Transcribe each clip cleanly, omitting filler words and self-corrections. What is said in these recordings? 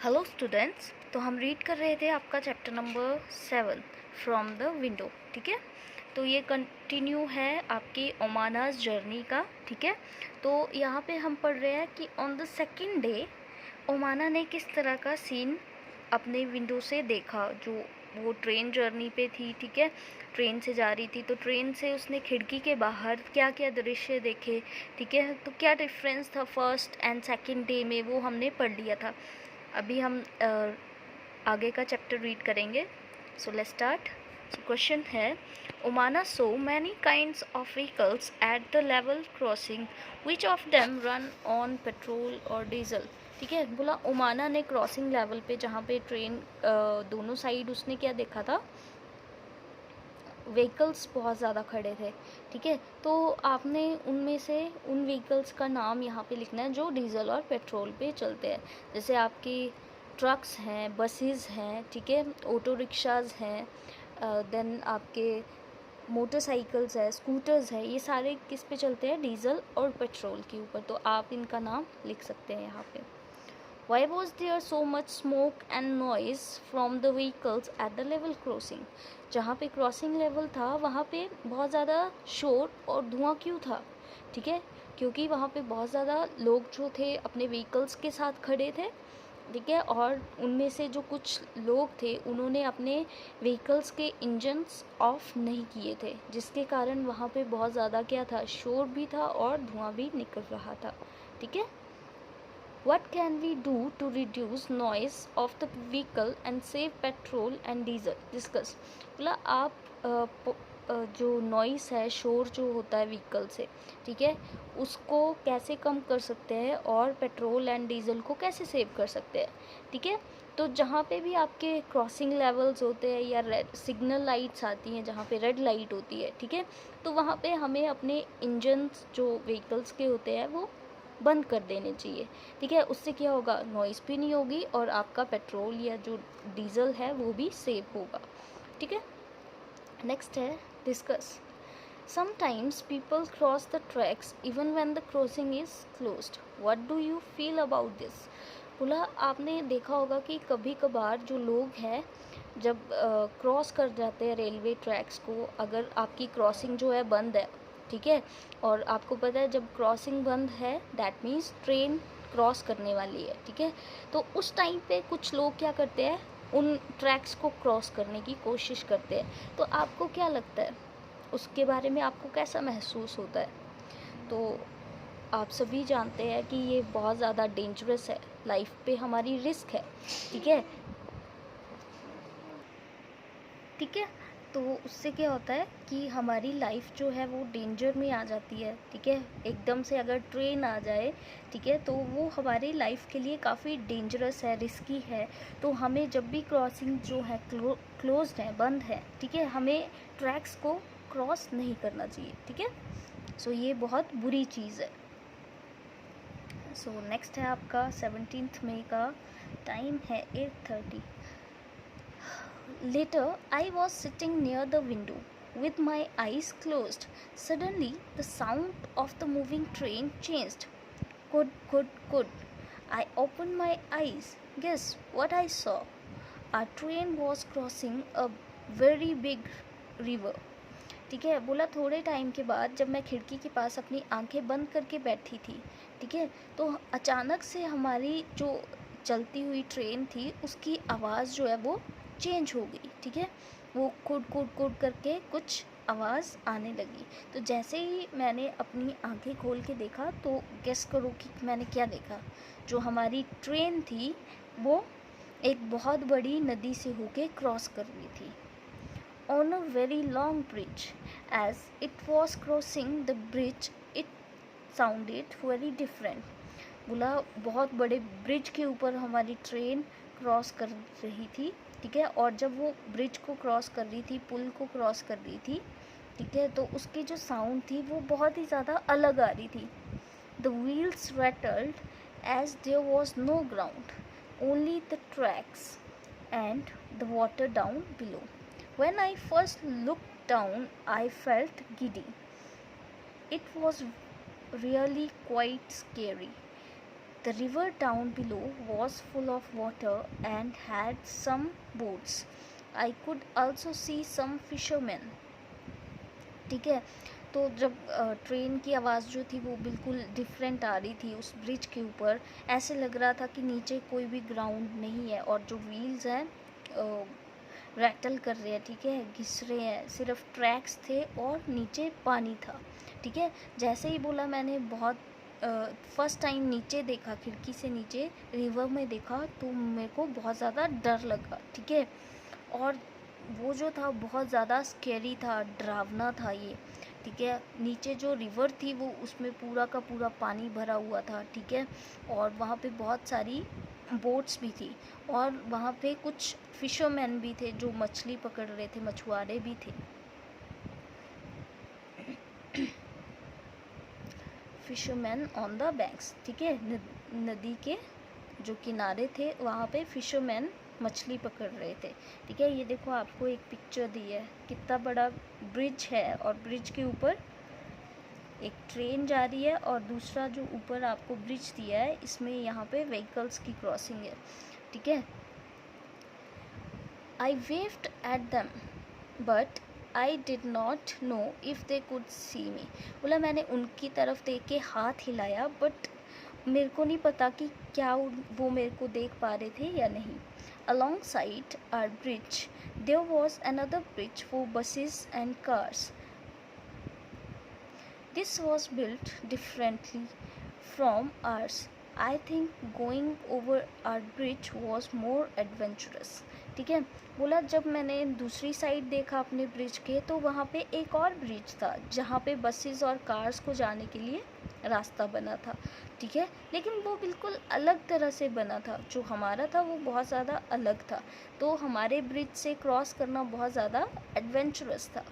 Hello students. तो हम read कर रहे थे आपका chapter number 7 from the window. ठीक है, तो ये कंटिन्यू है आपकी ओमानास जर्नी का। ठीक है, तो यहाँ पे हम पढ़ रहे हैं कि ऑन द सेकेंड डे ओमाना ने किस तरह का सीन अपने विंडो से देखा। जो वो ट्रेन जर्नी पे थी, ठीक है, ट्रेन से जा रही थी, तो ट्रेन से उसने खिड़की के बाहर क्या क्या दृश्य देखे। ठीक है, तो क्या डिफरेंस था फर्स्ट एंड सेकंड डे में, वो हमने पढ़ लिया था। अभी हम आगे का चैप्टर रीड करेंगे। So let's start. So question है, Omana so many kinds of vehicles at the level crossing, which of them run on petrol और डीजल। ठीक है, बोला ओमाना ने क्रॉसिंग लेवल पे, जहाँ पे ट्रेन दोनों साइड उसने क्या देखा था, व्हीकल्स बहुत ज़्यादा खड़े थे। ठीक है, तो आपने उनमें से उन व्हीकल्स का नाम यहाँ पे लिखना है जो डीजल और पेट्रोल पे चलते हैं। जैसे आपकी ट्रक्स हैं, बसेस हैं, ठीक है, ऑटो रिक्शाज़ हैं, देन आपके मोटरसाइकिल्स है, स्कूटर्स है, ये सारे किस पे चलते हैं, डीजल और पेट्रोल के ऊपर। तो आप इनका नाम लिख सकते हैं यहाँ पे। Why was there so much smoke and noise from the vehicles at the level crossing? जहाँ पे क्रॉसिंग लेवल था वहाँ पे बहुत ज़्यादा शोर और धुआं क्यों था? ठीक है, क्योंकि वहाँ पे बहुत ज़्यादा लोग जो थे अपने व्हीकल्स के साथ खड़े थे। ठीक है, और उनमें से जो कुछ लोग थे उन्होंने अपने व्हीकल्स के इंजन्स ऑफ नहीं किए थे, जिसके कारण वहाँ पे बहुत ज़्यादा क्या था, शोर भी था और धुआं भी निकल रहा था। ठीक है, What can we do to reduce noise of the vehicle and save petrol and diesel? Discuss. बोला आप जो नॉइस है, शोर जो होता है व्हीकल से, ठीक है, उसको कैसे कम कर सकते हैं और पेट्रोल एंड डीजल को कैसे सेव कर सकते हैं। ठीक है, तो जहाँ पे भी आपके क्रॉसिंग लेवल्स होते हैं या रेड सिग्नल लाइट्स आती हैं, जहाँ पे रेड लाइट होती है, ठीक है, तो वहाँ पे हमें अपने इंजन्स जो व्हीकल्स के होते हैं वो बंद कर देने चाहिए। ठीक है, उससे क्या होगा, नॉइस भी नहीं होगी और आपका पेट्रोल या जो डीजल है वो भी सेव होगा। ठीक है, नेक्स्ट है discuss. Sometimes people cross the tracks even when the crossing is closed, what do you feel about this. बोला आपने देखा होगा कि कभी कभार जो लोग हैं जब क्रॉस कर जाते हैं रेलवे ट्रैक्स को, अगर आपकी क्रॉसिंग जो है बंद है, ठीक है, और आपको पता है जब क्रॉसिंग बंद है दैट मीन्स ट्रेन क्रॉस करने वाली है। ठीक है, तो उस टाइम पे कुछ लोग क्या करते हैं, उन ट्रैक्स को क्रॉस करने की कोशिश करते हैं। तो आपको क्या लगता है, उसके बारे में आपको कैसा महसूस होता है? तो आप सभी जानते हैं कि ये बहुत ज़्यादा डेंजरस है, लाइफ पे हमारी रिस्क है। ठीक है, ठीक है, तो उससे क्या होता है कि हमारी लाइफ जो है वो डेंजर में आ जाती है। ठीक है, एकदम से अगर ट्रेन आ जाए, ठीक है, तो वो हमारी लाइफ के लिए काफ़ी डेंजरस है, रिस्की है। तो हमें जब भी क्रॉसिंग जो है क्लोज्ड है, बंद है, ठीक है, हमें ट्रैक्स को क्रॉस नहीं करना चाहिए। ठीक है, सो ये बहुत बुरी चीज़ है। सो नेक्स्ट है आपका 17 मई का, टाइम है 8:30। Later, I was sitting near the window with my eyes closed. Suddenly, the sound of the moving train changed. Good, good, good. I opened my eyes. Guess what I saw? A train was crossing a very big river. ठीक है, बोला थोड़े time के बाद जब मैं खिड़की के पास अपनी आंखें बंद करके बैठी थी, ठीक है, तो अचानक से हमारी जो चलती हुई ट्रेन थी उसकी आवाज़ जो है वो चेंज हो गई। ठीक है, वो कुड कुड कुड करके कुछ आवाज़ आने लगी। तो जैसे ही मैंने अपनी आंखें खोल के देखा तो गेस करो कि मैंने क्या देखा। जो हमारी ट्रेन थी वो एक बहुत बड़ी नदी से होके क्रॉस कर रही थी, on a very long bridge. As it was crossing the bridge, it sounded very different. बोला बहुत बड़े ब्रिज के ऊपर हमारी ट्रेन क्रॉस कर रही थी। ठीक है, और जब वो ब्रिज को क्रॉस कर रही थी, पुल को क्रॉस कर रही थी, ठीक है, तो उसकी जो साउंड थी वो बहुत ही ज़्यादा अलग आ रही थी। The wheels rattled as there was no ground, only the tracks and the water down below. When I first looked down, I felt giddy. It was really quite scary. The river down below was full of water and had some boats. I could also see some fishermen. ठीक है, तो जब train की आवाज़ जो थी वो बिल्कुल डिफरेंट आ रही थी उस ब्रिज के ऊपर, ऐसे लग रहा था कि नीचे कोई भी ग्राउंड नहीं है और जो व्हील्स हैं रैटल कर रहे हैं, ठीक है, घिस रहे हैं, सिर्फ ट्रैक्स थे और नीचे पानी था। ठीक है, जैसे ही बोला मैंने बहुत फर्स्ट टाइम नीचे देखा, खिड़की से नीचे रिवर में देखा तो मेरे को बहुत ज़्यादा डर लगा। ठीक है, और वो जो था बहुत ज़्यादा स्कैरी था, डरावना था ये। ठीक है, नीचे जो रिवर थी वो उसमें पूरा का पूरा पानी भरा हुआ था। ठीक है, और वहाँ पे बहुत सारी बोट्स भी थी और वहाँ पे कुछ फिशरमैन भी थे जो मछली पकड़ रहे थे, मछुआरे भी थे। फिशरमैन ऑन द बैंक्स, ठीक है, नदी के जो किनारे थे वहाँ पे फिशरमैन मछली पकड़ रहे थे। ठीक है, ये देखो आपको एक पिक्चर दी है, कितना बड़ा ब्रिज है और ब्रिज के ऊपर एक ट्रेन जा रही है और दूसरा जो ऊपर आपको ब्रिज दिया है इसमें यहाँ पे व्हीकल्स की क्रॉसिंग है। ठीक है, I waved at them but I did not know if they could see me. बोला मैंने उनकी तरफ देख के हाथ हिलाया बट मेरे को नहीं पता कि क्या वो मेरे को देख पा रहे थे या नहीं। Alongside our bridge there was another bridge for buses and cars. This was built differently from ours. I think going over our bridge was more adventurous. ठीक है, बोला जब मैंने दूसरी साइड देखा अपने ब्रिज के तो वहाँ पे एक और ब्रिज था जहाँ पे बसेस और कार्स को जाने के लिए रास्ता बना था। ठीक है, लेकिन वो बिल्कुल अलग तरह से बना था, जो हमारा था वो बहुत ज़्यादा अलग था, तो हमारे ब्रिज से क्रॉस करना बहुत ज़्यादा एडवेंचरस था।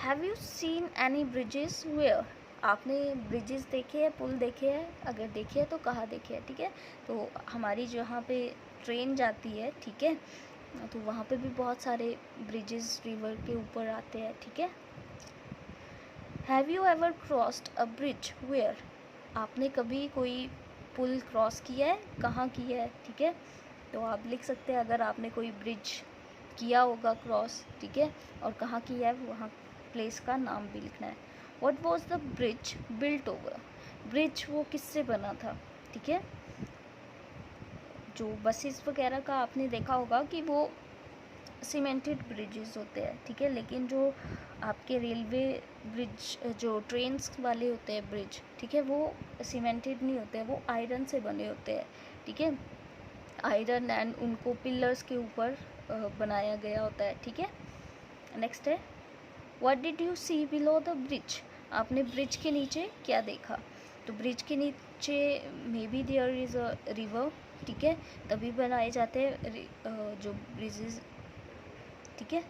Have you seen any bridges where? आपने ब्रिजेस देखे हैं, पुल देखे हैं? अगर देखे हैं तो कहाँ देखे हैं? ठीक है, तो हमारी जहाँ पे ट्रेन जाती है, ठीक है, तो वहाँ पे भी बहुत सारे ब्रिजेस रिवर के ऊपर आते हैं। ठीक है, have you ever crossed a bridge where? आपने कभी कोई पुल क्रॉस किया है? कहाँ किया है? ठीक है, तो आप लिख सकते हैं अगर आपने कोई ब्रिज किया होगा क्रॉस, ठीक है, और कहाँ किया है वहाँ प्लेस का नाम भी लिखना है। What was the bridge built over? Bridge वो किससे बना था? ठीक है, जो बसेस वगैरह का आपने देखा होगा कि वो सीमेंटेड ब्रिजेस होते हैं। ठीक है, लेकिन जो आपके रेलवे ब्रिज, जो ट्रेन्स वाले होते हैं ब्रिज, ठीक है, वो सीमेंटेड नहीं होते हैं, वो आयरन से बने होते हैं। ठीक है, आयरन एंड उनको पिलर्स के ऊपर बनाया गया होता है। ठीक है, नेक्स्ट है what did you see below the bridge? आपने ब्रिज के नीचे क्या देखा? तो ब्रिज के नीचे maybe there is a river. ठीक है, तभी बनाए जाते हैं जो ब्रिजेस। ठीक है,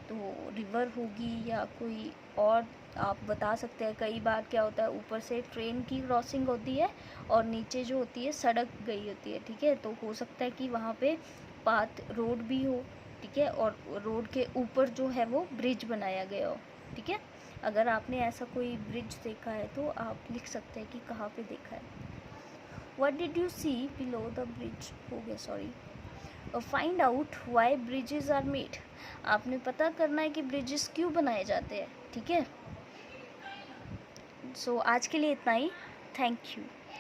तो रिवर होगी या कोई और आप बता सकते हैं। कई बार क्या होता है, ऊपर से ट्रेन की क्रॉसिंग होती है और नीचे जो होती है सड़क गई होती है। ठीक है, तो हो सकता है कि वहाँ पे पाथ रोड भी हो। ठीक है, और रोड के ऊपर जो है वो ब्रिज बनाया गया हो। ठीक है, अगर आपने ऐसा कोई ब्रिज देखा है तो आप लिख सकते हैं कि कहाँ पे देखा है। What did you see below the bridge? हो गया, sorry. Find out why bridges are made. आपने पता करना है कि ब्रिजेस क्यों बनाए जाते हैं। ठीक है, सो आज के लिए इतना ही। Thank you.